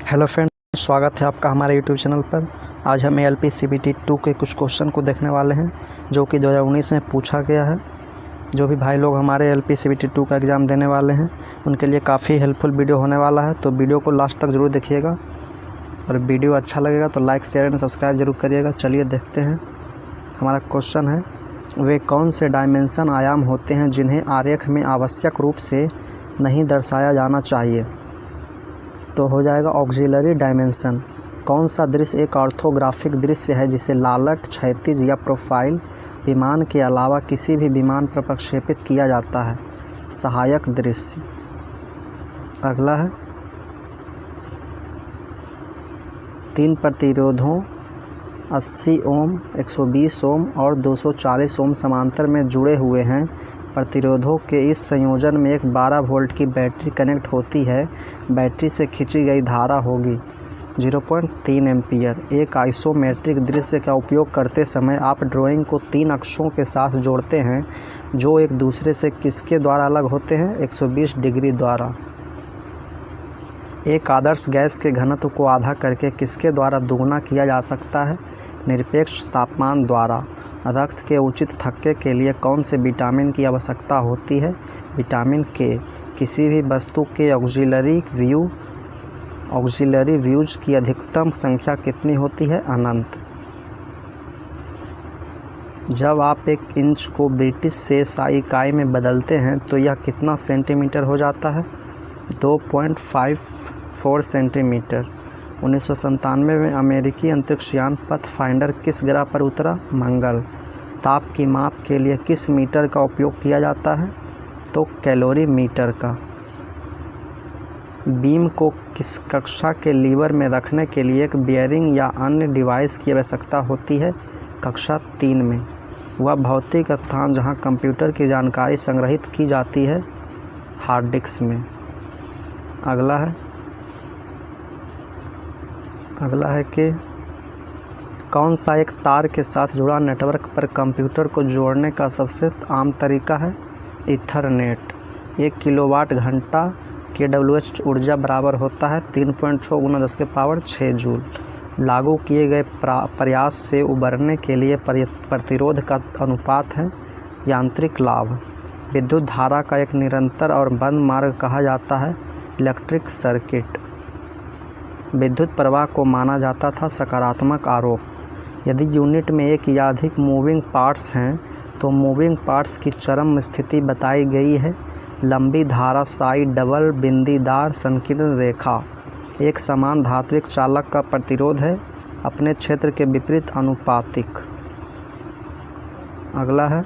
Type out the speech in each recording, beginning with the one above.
Hello friend, स्वागत है आपका हमारे यूट्यूब चैनल पर। आज हम ALP CBT 2 के कुछ क्वेश्चन को देखने वाले हैं जो कि 2019 में पूछा गया है। जो भी भाई लोग हमारे ALP CBT 2 का एग्ज़ाम देने वाले हैं उनके लिए काफ़ी हेल्पफुल वीडियो होने वाला है, तो वीडियो को लास्ट तक ज़रूर देखिएगा और वीडियो अच्छा लगेगा तो लाइक शेयर एंड सब्सक्राइब ज़रूर करिएगा। चलिए देखते हैं। हमारा क्वेश्चन है, वे कौन से डायमेंशन आयाम होते हैं जिन्हें आरेख में आवश्यक रूप से नहीं दर्शाया जाना चाहिए? तो हो जाएगा ऑक्सिलरी डायमेंशन। कौन सा दृश्य एक ऑर्थोग्राफिक दृश्य है जिसे लालट, क्षैतिज या प्रोफाइल विमान के अलावा किसी भी विमान पर प्रक्षेपित किया जाता है? सहायक दृश्य। अगला है, 3 प्रतिरोधों 80 ओम, 120 ओम और 240 ओम समांतर में जुड़े हुए हैं। प्रतिरोधों के इस संयोजन में एक 12 वोल्ट की बैटरी कनेक्ट होती है। बैटरी से खींची गई धारा होगी 0.3 एम्पीयर। एक आइसोमेट्रिक दृश्य का उपयोग करते समय आप ड्राइंग को 3 अक्षों के साथ जोड़ते हैं जो एक दूसरे से किसके द्वारा अलग होते हैं? 120 डिग्री द्वारा। एक आदर्श गैस के घनत्व को आधा करके किसके द्वारा दोगुना किया जा सकता है? निरपेक्ष तापमान द्वारा। रक्त के उचित थक्के के लिए कौन से विटामिन की आवश्यकता होती है? विटामिन के। किसी भी वस्तु के ऑक्सिलरी व्यूज की अधिकतम संख्या कितनी होती है? अनंत। जब आप 1 इंच को ब्रिटिश से SI इकाई में बदलते हैं तो यह कितना सेंटीमीटर हो जाता है? 2.54 सेंटीमीटर। 1997 में अमेरिकी अंतरिक्षयान पाथफाइंडर किस ग्रह पर उतरा? मंगल। ताप की माप के लिए किस मीटर का उपयोग किया जाता है? तो कैलोरी मीटर का। बीम को किस कक्षा के लीवर में रखने के लिए एक बेयरिंग या अन्य डिवाइस की आवश्यकता होती है? कक्षा 3 में। वह भौतिक स्थान जहां कंप्यूटर की जानकारी संग्रहित की जाती है? हार्ड डिस्क में। अगला है कि कौन सा एक तार के साथ जुड़ा नेटवर्क पर कंप्यूटर को जोड़ने का सबसे आम तरीका है? ईथरनेट। 1 किलोवाट घंटा kWh ऊर्जा बराबर होता है 3.6 × 10⁶ जूल। लागू किए गए प्रयास से उबरने के लिए प्रतिरोध का अनुपात है यांत्रिक लाभ। विद्युत धारा का एक निरंतर और बंद मार्ग कहा जाता है इलेक्ट्रिक सर्किट। विद्युत प्रवाह को माना जाता था सकारात्मक आरोप। यदि यूनिट में एक या अधिक मूविंग पार्ट्स हैं तो मूविंग पार्ट्स की चरम स्थिति बताई गई है लंबी धारा साइड डबल बिंदीदार संकीर्ण रेखा। एक समान धात्विक चालक का प्रतिरोध है अपने क्षेत्र के विपरीत अनुपातिक। अगला है,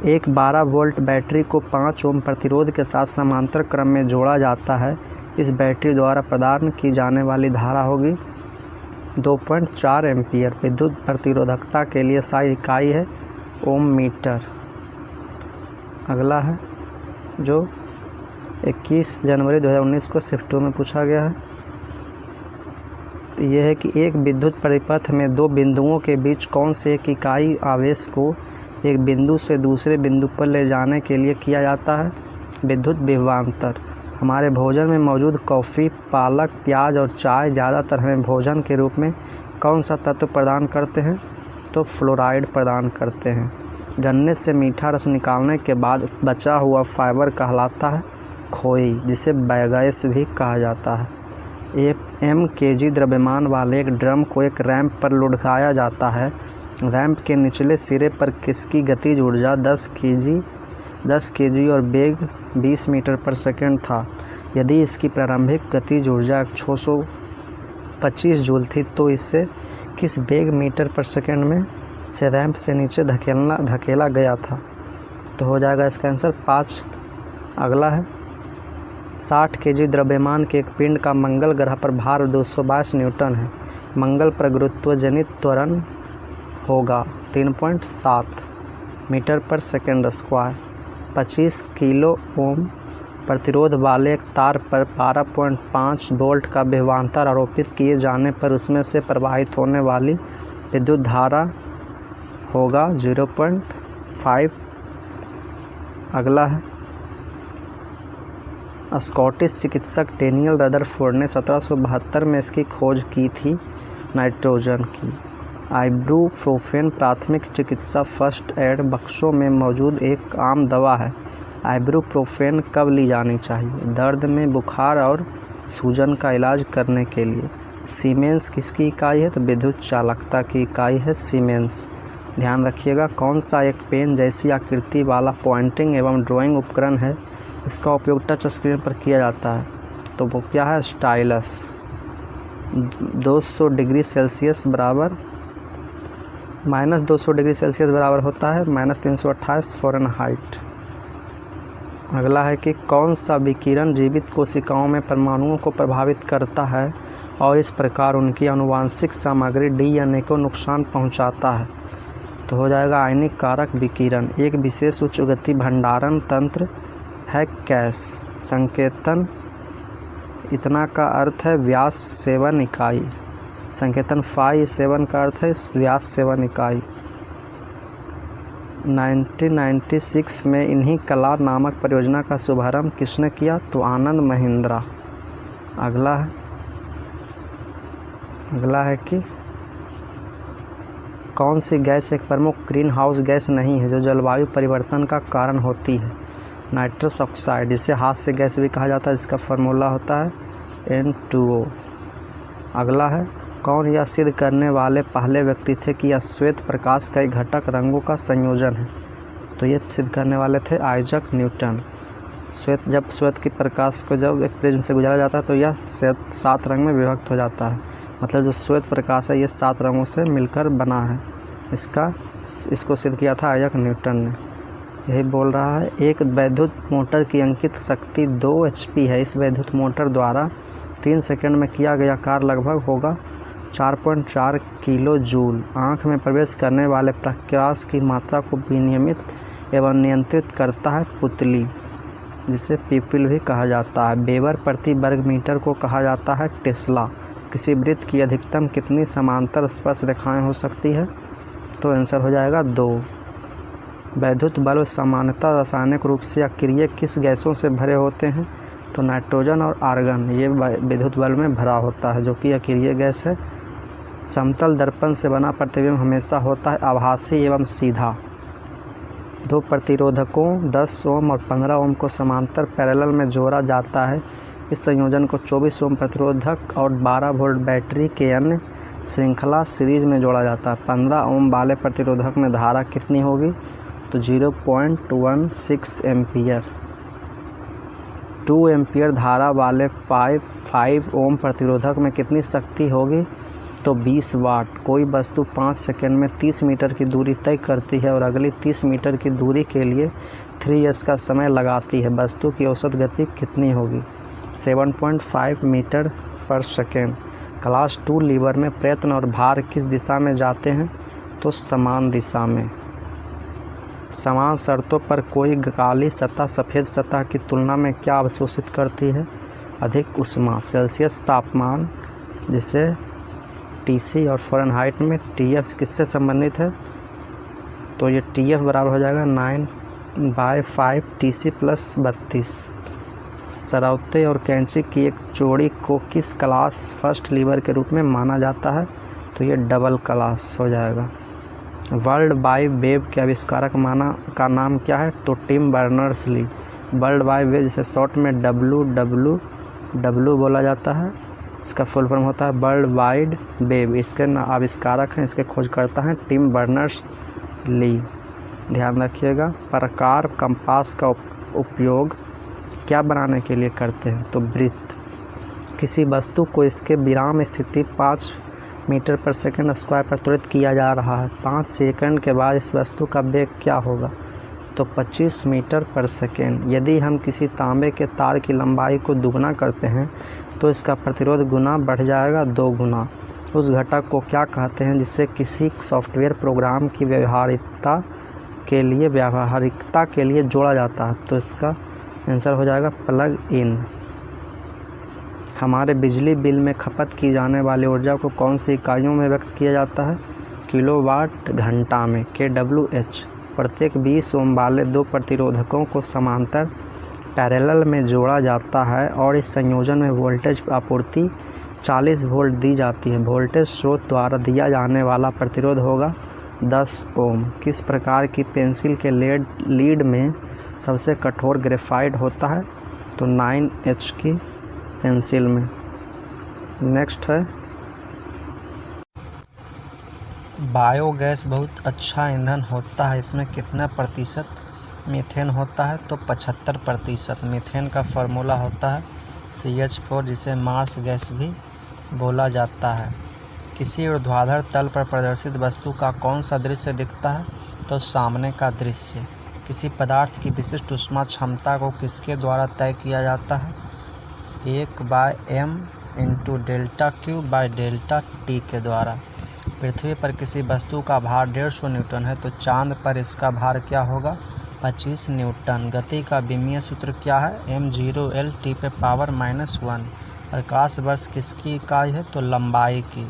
एक 12 वोल्ट बैटरी को 5 ओम प्रतिरोध के साथ समांतर क्रम में जोड़ा जाता है। इस बैटरी द्वारा प्रदान की जाने वाली धारा होगी 2.4 एम्पीयर। विद्युत प्रतिरोधकता के लिए SI इकाई है ओम मीटर। अगला है, जो 21 जनवरी 2019 को शिफ्ट 2 में पूछा गया है, तो यह है कि एक विद्युत परिपथ में 2 बिंदुओं के बीच कौन से एक इकाई आवेश को एक बिंदु से दूसरे बिंदु पर ले जाने के लिए किया जाता है? विद्युत विभवांतर। हमारे भोजन में मौजूद कॉफ़ी, पालक, प्याज और चाय ज़्यादातर हमें भोजन के रूप में कौन सा तत्व प्रदान करते हैं? तो फ्लोराइड प्रदान करते हैं। गन्ने से मीठा रस निकालने के बाद बचा हुआ फाइबर कहलाता है खोई, जिसे बायोगैस भी कहा जाता है। m kg द्रव्यमान वाले एक ड्रम को एक रैंप पर लुढ़काया जाता है। रैंप के निचले सिरे पर किसकी गतिज ऊर्जा 10 kg और वेग 20 मीटर पर सेकंड था? यदि इसकी प्रारंभिक गतिज ऊर्जा 625 जूल थी तो इसे किस वेग मीटर पर सेकंड में से रैंप से नीचे धकेला गया था? तो हो जाएगा इसका आंसर 5। अगला है, 60 kg द्रव्यमान के एक पिंड का मंगल ग्रह पर भार 222 न्यूटन है। मंगल पर गुरुत्वजनित त्वरण होगा 3.7 मीटर पर सेकंड स्क्वायर। 25 किलो ओम प्रतिरोध वाले एक तार पर 12.5 वोल्ट का विभवांतर आरोपित किए जाने पर उसमें से प्रवाहित होने वाली विद्युत धारा होगा 0.5। अगला है, स्कॉटिश चिकित्सक डेनियल रदरफोर्ड ने 1772 में इसकी खोज की थी नाइट्रोजन की। आइबुप्रोफेन प्राथमिक चिकित्सा फर्स्ट एड बक्सों में मौजूद एक आम दवा है। आइबुप्रोफेन कब ली जानी चाहिए? दर्द में, बुखार और सूजन का इलाज करने के लिए। सीमेंस किसकी इकाई है? तो विद्युत चालकता की इकाई है सीमेंस। ध्यान रखिएगा, कौन सा एक पेन जैसी आकृति वाला पॉइंटिंग एवं ड्राइंग उपकरण है, इसका उपयोग टच स्क्रीन पर किया जाता है? तो वो क्या है? स्टाइलस। 200 डिग्री सेल्सियस बराबर -200 डिग्री सेल्सियस बराबर होता है -328 फ़ारेनहाइट। अगला है कि कौन सा विकिरण जीवित कोशिकाओं में परमाणुओं को प्रभावित करता है और इस प्रकार उनकी आनुवांशिक सामग्री डीएनए को नुकसान पहुंचाता है? तो हो जाएगा आयनिक कारक विकिरण। एक विशेष उच्च गति भंडारण तंत्र है कैश। संकेतन इतना का अर्थ है व्यास 7 इकाई। संकेतन 5 का अर्थ है व्यास 7 इकाई। 1996 में इन्हीं कला नामक परियोजना का शुभारंभ किसने किया? तो आनंद महिंद्रा। अगला है कि कौन सी गैस एक प्रमुख ग्रीन हाउस गैस नहीं है जो जलवायु परिवर्तन का कारण होती है? नाइट्रस ऑक्साइड, जिसे हास्य गैस भी कहा जाता है, इसका फार्मूला होता है N2O। अगला है, कौन यह सिद्ध करने वाले पहले व्यक्ति थे कि यह श्वेत प्रकाश का एक घटक रंगों का संयोजन है? तो ये सिद्ध करने वाले थे आइजैक न्यूटन। जब श्वेत की प्रकाश को जब एक प्रिज्म से गुजारा जाता है तो यह 7 रंग में विभक्त हो जाता है। मतलब जो श्वेत प्रकाश है ये 7 रंगों से मिलकर बना है। इसको सिद्ध किया था आइजैक न्यूटन ने। यही बोल रहा है, एक वैद्युत मोटर की अंकित शक्ति 2 HP है। इस वैद्युत मोटर द्वारा 3 सेकंड में किया गया कार्य लगभग होगा 4.4 किलो जूल। आँख में प्रवेश करने वाले प्रकाश की मात्रा को विनियमित एवं नियंत्रित करता है पुतली, जिसे पिपिल भी कहा जाता है। वेबर प्रति वर्ग मीटर को कहा जाता है टेस्ला। किसी वृत्त की अधिकतम कितनी समांतर स्पर्श रेखाएं हो सकती है? तो आंसर हो जाएगा 2। वैद्युत बल्ब सामान्यतः रासायनिक रूप से अक्रिय किस गैसों से भरे होते हैं? तो नाइट्रोजन और आर्गन ये विद्युत बल्ब में भरा होता है, जो कि अक्रिय गैस है। समतल दर्पण से बना प्रतिबिंब हमेशा होता है आभासी एवं सीधा। 2 प्रतिरोधकों 10 ओम और 15 ओम को समांतर पैरेलल में जोड़ा जाता है। इस संयोजन को 24 ओम प्रतिरोधक और 12 वोल्ट बैटरी के अन्य श्रृंखला सीरीज में जोड़ा जाता है। 15 ओम वाले प्रतिरोधक में धारा कितनी होगी? तो 0.16 एम्पियर। 2 एम्पियर धारा वाले 5 ओम प्रतिरोधक में कितनी शक्ति होगी? तो 20 वाट। कोई वस्तु 5 सेकंड में 30 मीटर की दूरी तय करती है और अगली 30 मीटर की दूरी के लिए 3s का समय लगाती है। वस्तु की औसत गति कितनी होगी? 7.5 मीटर पर सेकेंड। क्लास 2 लीवर में प्रयत्न और भार किस दिशा में जाते हैं? तो समान दिशा में। समान शर्तों पर कोई काली सतह सफ़ेद सतह की तुलना में क्या अवशोषित करती है? अधिक ऊष्मा। सेल्सियस तापमान, जिसे TC और फ़ारेनहाइट में TF किससे संबंधित है? तो ये TF बराबर हो जाएगा 9/5 TC + 32। सरौते और कैंची की एक जोड़ी को किस क्लास फर्स्ट लीवर के रूप में माना जाता है? तो ये डबल क्लास हो जाएगा। वर्ल्ड वाइड वेब के आविष्कारक का नाम क्या है? तो Tim Berners Lee. World wide web, जिसे शॉर्ट में WWW बोला जाता है, इसका फुल फॉर्म होता है वर्ल्ड वाइड वेब। इसके आविष्कारक हैं, इसके खोजकर्ता हैं टिम बर्नर्स-ली। ध्यान रखिएगा। प्रकार कंपास का उपयोग क्या बनाने के लिए करते हैं? तो वृत्त। किसी वस्तु को इसके विराम स्थिति 5 मीटर पर सेकंड स्क्वायर पर त्वरित किया जा रहा है। 5 सेकंड के बाद इस वस्तु का वेग क्या होगा? तो 25 मीटर पर सेकंड। यदि हम किसी तांबे के तार की लंबाई को दुगना करते हैं तो इसका प्रतिरोध गुना बढ़ जाएगा, 2 गुना। उस घटक को क्या कहते हैं जिससे किसी सॉफ्टवेयर प्रोग्राम की व्यावहारिकता के लिए जोड़ा जाता है? तो इसका आंसर हो जाएगा प्लग इन। हमारे बिजली बिल में खपत की जाने वाली ऊर्जा को कौन सी इकाइयों में व्यक्त किया जाता है? किलोवाट घंटा में, kWh। प्रत्येक 20 ओम वाले 2 प्रतिरोधकों को समांतर पैरेलल में जोड़ा जाता है और इस संयोजन में वोल्टेज आपूर्ति 40 वोल्ट दी जाती है। वोल्टेज स्रोत द्वारा दिया जाने वाला प्रतिरोध होगा 10 ओम। किस प्रकार की पेंसिल के लीड में सबसे कठोर ग्रेफाइट होता है? तो 9H की पेंसिल में। नेक्स्ट है, बायोगैस बहुत अच्छा ईंधन होता है, इसमें कितना प्रतिशत मीथेन होता है? तो 75%। मीथेन का फार्मूला होता है CH4, जिसे मार्स गैस भी बोला जाता है। किसी ऊर्ध्वाधर तल पर प्रदर्शित वस्तु का कौन सा दृश्य दिखता है? तो सामने का दृश्य। किसी पदार्थ की विशिष्ट ऊष्मा क्षमता को किसके द्वारा तय किया जाता है? 1/m×∆Q/∆T के द्वारा। पृथ्वी पर किसी वस्तु का भार 150 न्यूटन है, तो चांद पर इसका भार क्या होगा? 25 न्यूटन। गति का विमीय सूत्र क्या है? m0L/T⁻⁻1। प्रकाश वर्ष किसकी इकाई है? तो लंबाई की।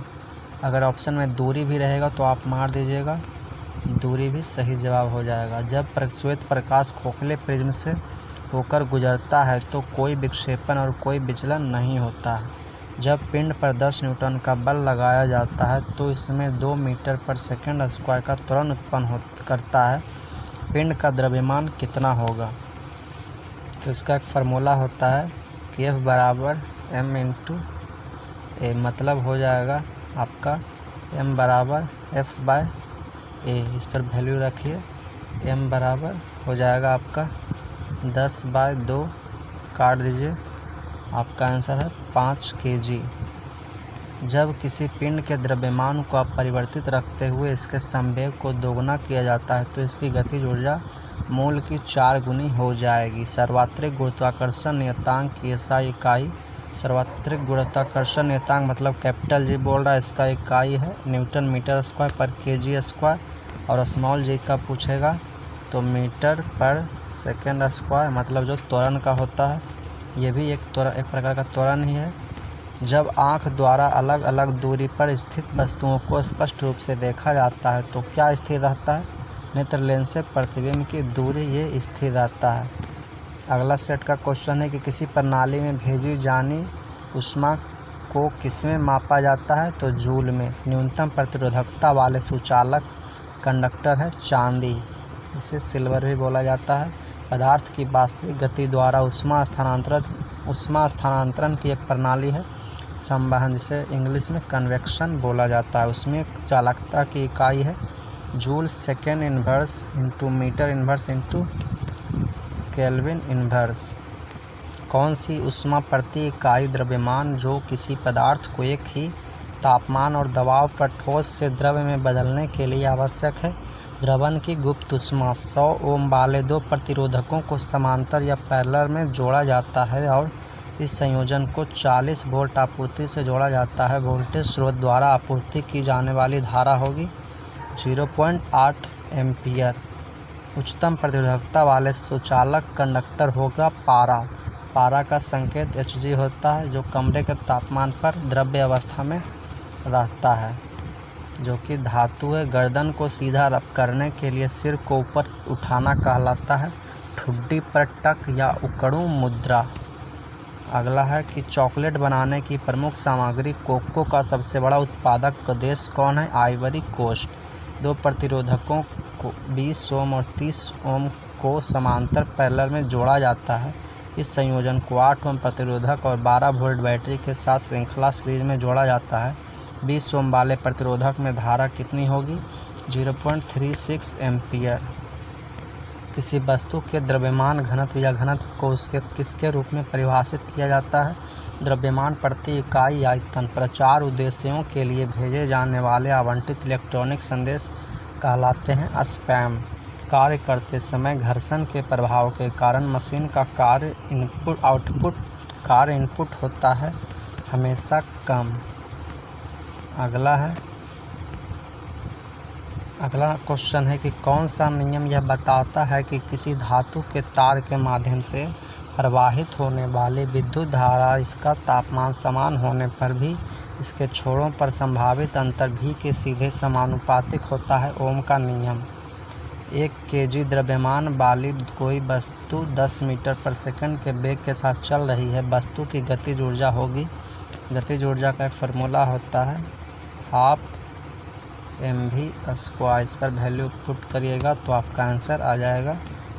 अगर ऑप्शन में दूरी भी रहेगा तो आप मार दीजिएगा, दूरी भी सही जवाब हो जाएगा। जब श्वेत प्रकाश खोखले प्रिज्म से होकर गुजरता है तो कोई विक्षेपण और कोई विचलन नहीं होता है। जब पिंड पर 10 न्यूटन का बल लगाया जाता है तो इसमें 2 मीटर पर सेकंड स्क्वायर का त्वरण उत्पन्न करता है। पिंड का द्रव्यमान कितना होगा? तो इसका एक फार्मूला होता है कि F=m×a, मतलब हो जाएगा आपका m=F/a। इस पर वैल्यू रखिए, m बराबर हो जाएगा आपका 10/2, काट दीजिए, आपका आंसर है 5 kg। जब किसी पिंड के द्रव्यमान को अपरिवर्तित रखते हुए इसके संवेग को दोगुना किया जाता है तो इसकी गतिज ऊर्जा मूल की 4 गुनी हो जाएगी। सार्वत्रिक गुरुत्वाकर्षण नियतांक की SI इकाई, सार्वत्रिक गुरुत्वाकर्षण नियतांक मतलब कैपिटल G बोल रहा है, इसका इकाई है न्यूटन मीटर स्क्वायर पर kg स्क्वायर, और स्मॉल g का पूछेगा तो मीटर पर सेकेंड स्क्वायर, मतलब जो त्वरण का होता है। ये भी एक प्रकार का त्वरण ही है। जब आँख द्वारा अलग अलग दूरी पर स्थित वस्तुओं को स्पष्ट रूप से देखा जाता है तो क्या स्थिर रहता है? नेत्र लेंस से प्रतिबिंब की दूरी ये स्थिर रहता है। अगला सेट का क्वेश्चन है कि किसी प्रणाली में भेजी जानी ऊष्मा को किसमें मापा जाता है? तो जूल में। न्यूनतम प्रतिरोधकता वाले सुचालक कंडक्टर है चांदी, इसे सिल्वर भी बोला जाता है। पदार्थ की वास्तविक गति द्वारा ऊष्मा स्थानांतरण की एक प्रणाली है संवहन, जिसे इंग्लिश में कन्वेक्शन बोला जाता है। उसमें चालकता की इकाई है joule second inverse into metre inverse into kelvin inverse. कौन सी ऊष्मा प्रति इकाई द्रव्यमान जो किसी पदार्थ को एक ही तापमान और दबाव पर ठोस से द्रव्य में बदलने के लिए आवश्यक है? द्रवण की गुप्त ऊष्मा। 100 ओम वाले 2 प्रतिरोधकों को समांतर या पैरेलल में जोड़ा जाता है और इस संयोजन को 40 वोल्ट आपूर्ति से जोड़ा जाता है। वोल्टेज स्रोत द्वारा आपूर्ति की जाने वाली धारा होगी 0.8 एम्पियर। उच्चतम प्रतिरोधकता वाले सुचालक कंडक्टर होगा पारा। पारा का संकेत Hg होता है, जो कमरे के तापमान पर द्रव्य अवस्था में रहता है, जो कि धातु है। गर्दन को सीधा करने के लिए सिर को ऊपर उठाना कहलाता है ठुड्डी पर टक या उकड़ू मुद्रा। अगला है कि चॉकलेट बनाने की प्रमुख सामग्री कोको का सबसे बड़ा उत्पादक देश कौन है? Ivory coast. 2 प्रतिरोधकों को 20 ओम और 30 ओम को समांतर पैरेलल में जोड़ा जाता है। इस संयोजन को 8 ओम प्रतिरोधक और 12 वोल्ट बैटरी के साथ श्रृंखला सीरीज में जोड़ा जाता है। 20 ओम वाले प्रतिरोधक में धारा कितनी होगी? 0.36 एम्पियर। किसी वस्तु के द्रव्यमान घनत्व या घनत्व को उसके किसके रूप में परिभाषित किया जाता है? द्रव्यमान प्रति इकाई आयतन। प्रचार उद्देश्यों के लिए भेजे जाने वाले आवंटित इलेक्ट्रॉनिक संदेश कहलाते हैं स्पैम। कार्य करते समय घर्षण के प्रभाव के कारण मशीन का कार्य इनपुट होता है हमेशा कम। अगला क्वेश्चन है कि कौन सा नियम यह बताता है कि किसी धातु के तार के माध्यम से प्रवाहित होने वाली विद्युत धारा इसका तापमान समान होने पर भी इसके छोरों पर संभावित अंतर भी के सीधे समानुपातिक होता है? ओम का नियम। 1 kg द्रव्यमान वाली कोई वस्तु 10 मीटर पर सेकंड के वेग के साथ चल रही है। वस्तु की गतिज ऊर्जा होगी, गतिज ऊर्जा का एक फार्मूला होता है 12 mv²। इस पर वैल्यू पुट करिएगा तो आपका आंसर आ जाएगा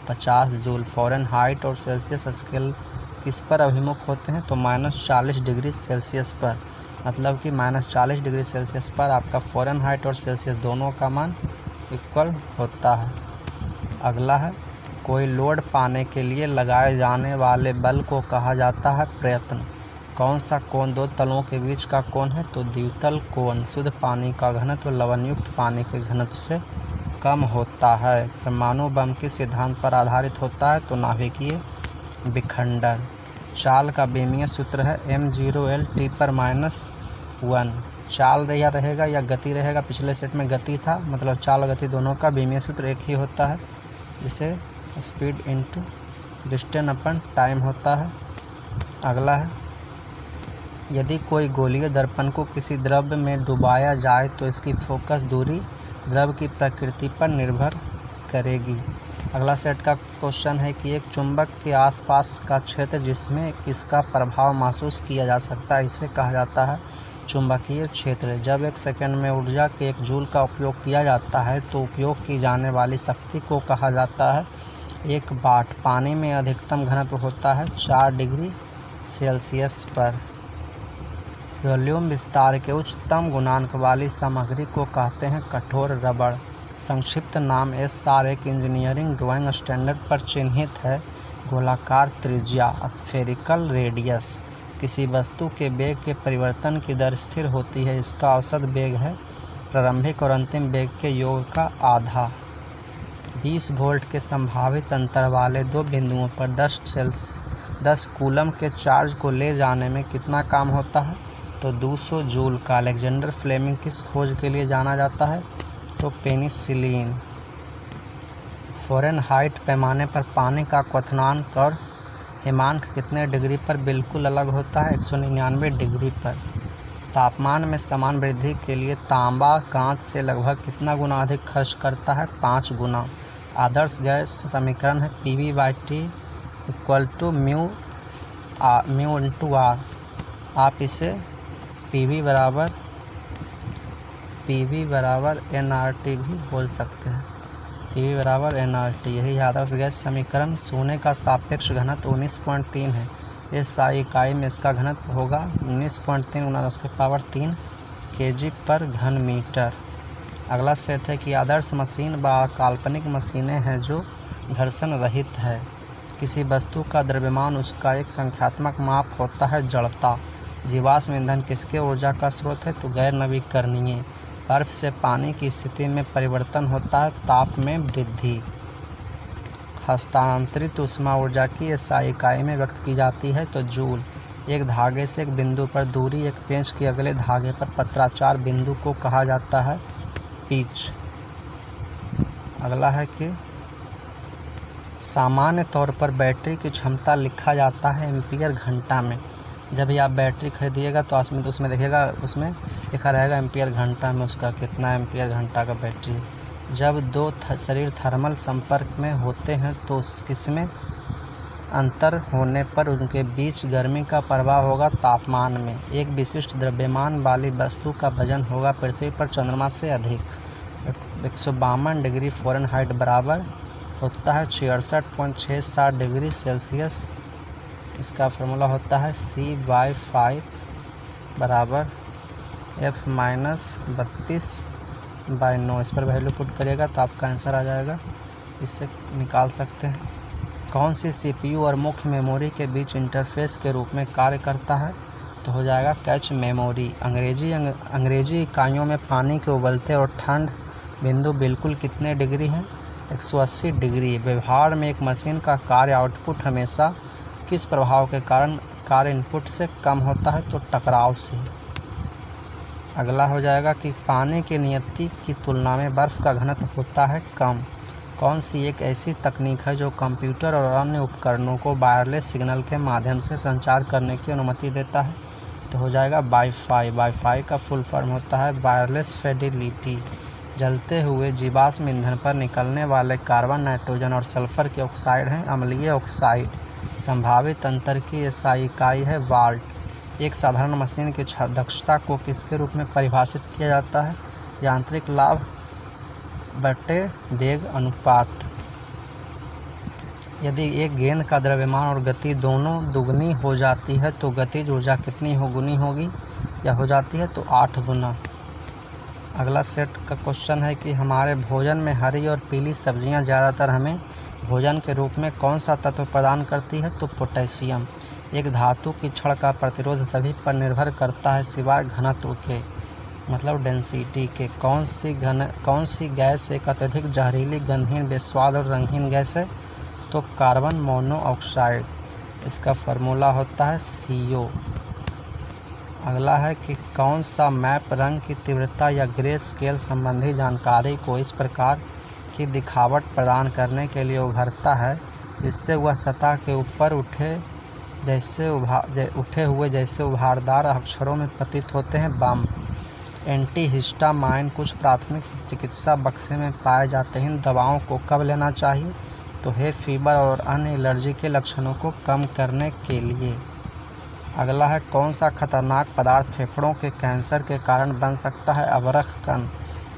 50 जूल। फ़ारेनहाइट और सेल्सियस स्केल किस पर अभिमुख होते हैं? तो -40 डिग्री सेल्सियस पर, मतलब कि -40 डिग्री सेल्सियस पर आपका फ़ारेनहाइट और सेल्सियस दोनों का मान इक्वल होता है। अगला है, कोई लोड पाने के लिए लगाए जाने वाले बल को कहा जाता है प्रयत्न। कौन सा कोण दो तलों के बीच का कोण है? तो द्वितल कोण। शुद्ध पानी का घनत्व लवणयुक्त पानी के घनत्व से कम होता है। परमाणु बम किस सिद्धांत पर आधारित होता है? तो नाभिकीय विखंडन। चाल का बीमीय सूत्र है m0 T पर -1। चाल रहेगा या गति रहेगा? पिछले सेट में गति था, मतलब चाल गति दोनों का बीमीय सूत्र एक ही होता है, जिसे स्पीड इनटू डिस्टेंस अपन टाइम होता है। अगला है, यदि कोई गोलीय दर्पण को किसी द्रव्य में डुबाया जाए तो इसकी फोकस दूरी द्रव्य की प्रकृति पर निर्भर करेगी। अगला सेट का क्वेश्चन है कि एक चुंबक के आसपास का क्षेत्र जिसमें इसका प्रभाव महसूस किया जा सकता है, इसे कहा जाता है चुंबकीय क्षेत्र। जब 1 सेकंड में ऊर्जा के 1 जूल का उपयोग किया जाता है तो उपयोग की जाने वाली शक्ति को कहा जाता है 1 वाट। पानी में अधिकतम घनत्व होता है 4 डिग्री सेल्सियस पर। वॉल्यूम विस्तार के उच्चतम गुणांक वाली सामग्री को कहते हैं कठोर रबड़। संक्षिप्त नाम SR एक इंजीनियरिंग ड्राइंग स्टैंडर्ड पर चिन्हित है। गोलाकार त्रिज्या स्फेरिकल रेडियस। किसी वस्तु के वेग के परिवर्तन की दर स्थिर होती है, इसका औसत वेग है प्रारंभिक और अंतिम वेग के योग का आधा। 20 वोल्ट के संभावित अंतर वाले दो बिंदुओं पर 10 कूलम के चार्ज को ले जाने में कितना काम होता है? तो 200 जूल का। अलेक्जेंडर फ्लेमिंग किस खोज के लिए जाना जाता है? तो पेनिसिलिन। फ़ारेनहाइट पैमाने पर पानी का क्वथनांक और हिमांक कितने डिग्री पर बिल्कुल अलग होता है? 199 डिग्री पर। तापमान में समान वृद्धि के लिए तांबा कांच से लगभग कितना गुना अधिक खर्च करता है? 5 गुना। आदर्श गैस समीकरण है PV/T = μ/R। आप इसे PV बराबर nRT भी बोल सकते हैं। PV बराबर nRT, यही आदर्श गैस समीकरण। सोने का सापेक्ष घनत्व 19.3 है। SI इकाई में इसका घनत्व होगा 19.3 × 10³ kg/घन-मीटर। अगला सेट है कि आदर्श मशीन व काल्पनिक मशीनें हैं जो घर्षण रहित है। किसी वस्तु का द्रव्यमान उसका एक संख्यात्मक माप होता है जड़ता। जीवाश्म ईंधन किसके ऊर्जा का स्रोत है? तो गैर नवीकरणीय। बर्फ से पानी की स्थिति में परिवर्तन होता है ताप में वृद्धि। हस्तांतरित ऊष्मा ऊर्जा की SI इकाई में व्यक्त की जाती है तो जूल। एक धागे से एक बिंदु पर दूरी एक पेंच के अगले धागे पर पत्राचार बिंदु को कहा जाता है पिच। अगला है कि सामान्य तौर पर बैटरी की क्षमता लिखा जाता है एम्पीयर घंटा में। जब भी आप बैटरी खरीदिएगा तो उसमें देखिएगा, उसमें लिखा रहेगा एम्पीयर घंटा में उसका कितना एम्पीयर घंटा का बैटरी है। जब दो शरीर थर्मल संपर्क में होते हैं तो किसमें अंतर होने पर उनके बीच गर्मी का प्रवाह होगा? तापमान में। एक विशिष्ट द्रव्यमान वाली वस्तु का वजन होगा पृथ्वी पर चंद्रमा से अधिक 152 डिग्री फ़ारेनहाइट बराबर होता है 66.67 डिग्री सेल्सियस। इसका फार्मूला होता है C/5 बराबर F-32/9। इस पर वैल्यू पुट करिएगा तो आपका आंसर आ जाएगा, इससे निकाल सकते हैं। कौन सी CPU और मुख्य मेमोरी के बीच इंटरफेस के रूप में कार्य करता है? तो हो जाएगा कैच मेमोरी। अंग्रेजी इकाइयों में पानी के उबलते और ठंड बिंदु बिल्कुल कितने डिग्री हैं? 180 डिग्री। व्यवहार में एक मशीन का कार्य आउटपुट हमेशा किस प्रभाव के कारण कार्य इनपुट से कम होता है? तो टकराव से। अगला हो जाएगा कि पानी की नियति की तुलना में बर्फ़ का घनत्व होता है कम। कौन सी एक ऐसी तकनीक है जो कंप्यूटर और अन्य उपकरणों को वायरलेस सिग्नल के माध्यम से संचार करने की अनुमति देता है? तो हो जाएगा वाईफाई। वाईफाई का फुल फॉर्म होता है वायरलेस फिडेलिटी। जलते हुए जीवाश्म ईंधन पर निकलने वाले कार्बन, नाइट्रोजन और सल्फर के ऑक्साइड हैं अम्लीय ऑक्साइड। संभावित अंतर की एसआई इकाई है वाट। एक साधारण मशीन की दक्षता को किसके रूप में परिभाषित किया जाता है? यांत्रिक लाभ बटे वेग अनुपात। यदि एक गेंद का द्रव्यमान और गति दोनों दुगनी हो जाती है तो गतिज ऊर्जा कितनी गुनी होगी या हो जाती है? तो 8 गुना। अगला सेट का क्वेश्चन है कि हमारे भोजन में हरी और पीली सब्जियां ज़्यादातर हमें भोजन के रूप में कौन सा तत्व प्रदान करती है? तो पोटेशियम। एक धातु की क्षण का प्रतिरोध सभी पर निर्भर करता है सिवाय घनत्व के, मतलब डेंसिटी के। कौन सी गैस एक अत्यधिक जहरीली, गंधहीन, बेस्वाद और रंगहीन गैस है? तो कार्बन मोनोऑक्साइड। इसका फार्मूला होता है CO। अगला है कि कौन सा मैप रंग की तीव्रता या ग्रे स्केल संबंधी जानकारी को इस प्रकार की दिखावट प्रदान करने के लिए उभरता है जिससे वह सतह के ऊपर उठे हुए जैसे उभारदार अक्षरों में प्रतीत होते हैं? बम। एंटीहिस्टामाइन कुछ प्राथमिक चिकित्सा बक्से में पाए जाते हैं। इन दवाओं को कब लेना चाहिए? तो है फीवर और अन्य एलर्जी के लक्षणों को कम करने के लिए। अगला है कौन सा खतरनाक पदार्थ फेफड़ों के कैंसर के कारण बन सकता है? अवरख कण।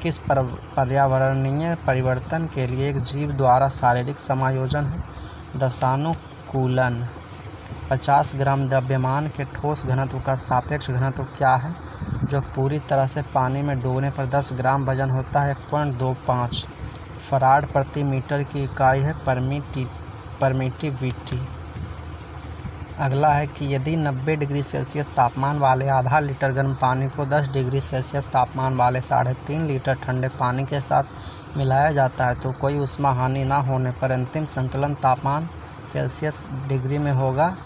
किस पर्यावरणीय परिवर्तन के लिए एक जीव द्वारा शारीरिक समायोजन है? दशानुकूलन। 50 ग्राम द्रव्यमान के ठोस घनत्व का सापेक्ष घनत्व क्या है जो पूरी तरह से पानी में डूबने पर 10 ग्राम वजन होता है? 1.25 फराड प्रति मीटर की इकाई है परमिटिविटी। अगला है कि यदि 90 डिग्री सेल्सियस तापमान वाले आधा लीटर गर्म पानी को 10 डिग्री सेल्सियस तापमान वाले 3.5 लीटर ठंडे पानी के साथ मिलाया जाता है तो कोई ऊष्मा हानि न होने पर अंतिम संतुलन तापमान सेल्सियस डिग्री में होगा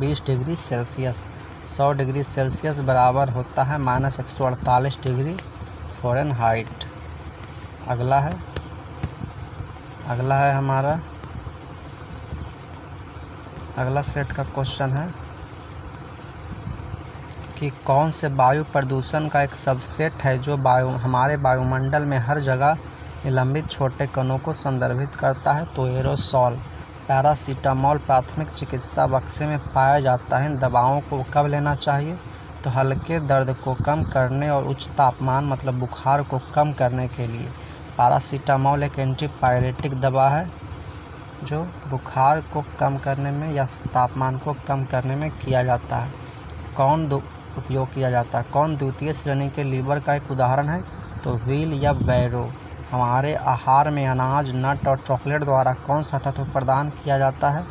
20 डिग्री सेल्सियस। 100 डिग्री सेल्सियस बराबर होता है -148 डिग्री फ़ारेनहाइट। अगला है हमारा अगला सेट का क्वेश्चन है कि कौन से वायु प्रदूषण का एक सबसेट है जो हमारे वायुमंडल में हर जगह निलंबित छोटे कणों को संदर्भित करता है? तो एरोसॉल। पैरासीटामोल प्राथमिक चिकित्सा बक्से में पाया जाता है। इन दवाओं को कब लेना चाहिए? तो हल्के दर्द को कम करने और उच्च तापमान मतलब बुखार को कम करने के लिए। पैरासीटामोल एक एंटीपायरेटिक दवा है जो बुखार को कम करने में या तापमान को कम करने में किया जाता है। उपयोग किया जाता है? कौन द्वितीय श्रेणी के लीवर का एक उदाहरण है? तो व्हील या वैरो। हमारे आहार में अनाज, नट और चॉकलेट द्वारा कौन सा तत्व प्रदान किया जाता है?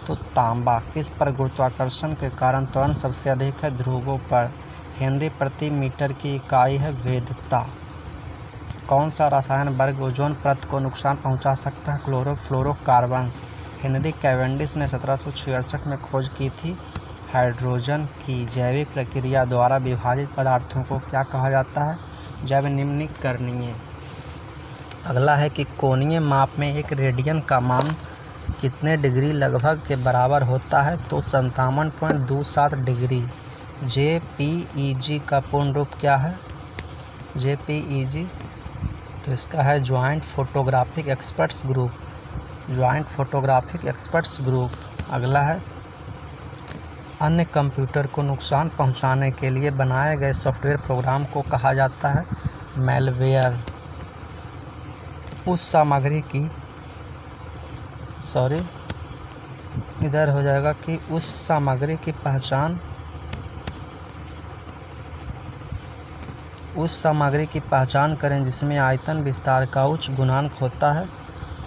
तो तांबा। किस पर गुरुत्वाकर्षण के कारण त्वरण सबसे अधिक है? ध्रुवों पर। हेनरी प्रति मीटर की इकाई है वेधता। कौन सा रसायन वर्ग ओजोन परत को नुकसान पहुंचा सकता है? क्लोरोफ्लोरोकार्बन्स। हेनरी कैवेंडिश ने 1766 में खोज की थी हाइड्रोजन की। जैविक प्रक्रिया द्वारा विभाजित पदार्थों को क्या कहा जाता है? जैव निम्नीकरणीय। अगला है कि कोणीय माप में एक रेडियन का मान कितने डिग्री लगभग के बराबर होता है? तो 57.27 डिग्री। JPEG का पूर्ण रूप क्या है? JPEG तो इसका है ज्वाइंट फोटोग्राफिक एक्सपर्ट्स ग्रुप। अगला है अन्य कंप्यूटर को नुकसान पहुंचाने के लिए बनाए गए सॉफ्टवेयर प्रोग्राम को कहा जाता है मैलवेयर। उस सामग्री की पहचान करें जिसमें आयतन विस्तार का उच्च गुणांक होता है।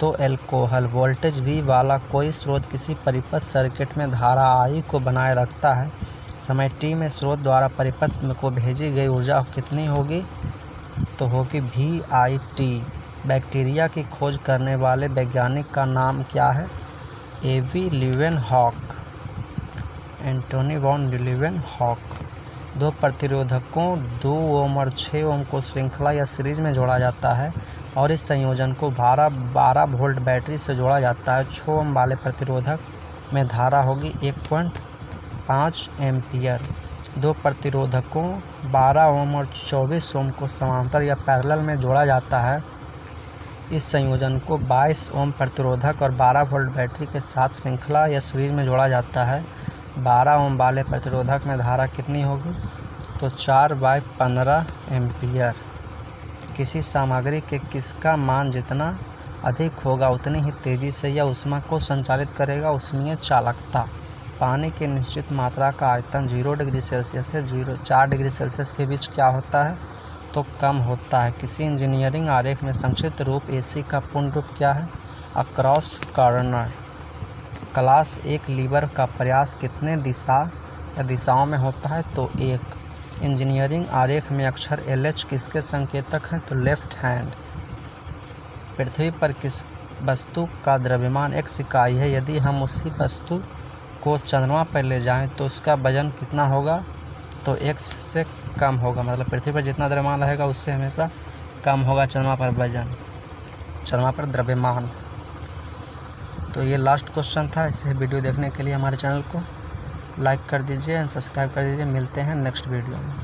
तो एल्कोहल। वोल्टेज V वाला कोई स्रोत किसी परिपथ सर्किट में धारा I को बनाए रखता है। समय t में स्रोत द्वारा परिपथ को भेजी गई ऊर्जा कितनी होगी? तो होगी VIT। बैक्टीरिया की खोज करने वाले वैज्ञानिक का नाम क्या है? एवी लीवेनहॉक। Antony von Leeuwenhoek. दो प्रतिरोधकों 2 ओम और 6 ओम को श्रृंखला या सीरीज में जोड़ा जाता है और इस संयोजन को 12 वोल्ट बैटरी से जोड़ा जाता है। 6 ओम वाले प्रतिरोधक में धारा होगी 1.5 एम्पियर। दो प्रतिरोधकों 12 ओम और 24 ओम को समांतर या पैरेलल में जोड़ा जाता है। इस संयोजन को 22 ओम प्रतिरोधक और 12 वोल्ट बैटरी के साथ श्रृंखला या सीरीज में जोड़ा जाता है। 12 ओम वाले प्रतिरोधक में धारा कितनी होगी? तो 4/15 एम्पीयर। किसी सामग्री के किसका मान जितना अधिक होगा उतनी ही तेज़ी से यह ऊष्मा को संचालित करेगा? ऊष्मीय चालकता। पानी की निश्चित मात्रा का आयतन 0 डिग्री सेल्सियस से 4 डिग्री सेल्सियस के बीच क्या होता है? तो कम होता है। किसी इंजीनियरिंग आरेख में संक्षिप्त रूप AC का पूर्ण रूप क्या है? Across corner. क्लास 1 लीवर का प्रयास कितने दिशाओं में होता है? तो 1। इंजीनियरिंग आरेख में अक्षर LH किसके संकेतक हैं? तो लेफ्ट हैंड। पृथ्वी पर किस वस्तु का द्रव्यमान x इकाई है? यदि हम उसी वस्तु को चंद्रमा पर ले जाएं तो उसका वजन कितना होगा? तो x से कम होगा। मतलब पृथ्वी पर जितना द्रव्यमान रहेगा उससे हमेशा कम होगा चंद्रमा पर वजन, चंद्रमा पर द्रव्यमान। तो ये लास्ट क्वेश्चन था। इसे वीडियो देखने के लिए हमारे चैनल को लाइक कर दीजिए एंड सब्सक्राइब कर दीजिए। मिलते हैं नेक्स्ट वीडियो में।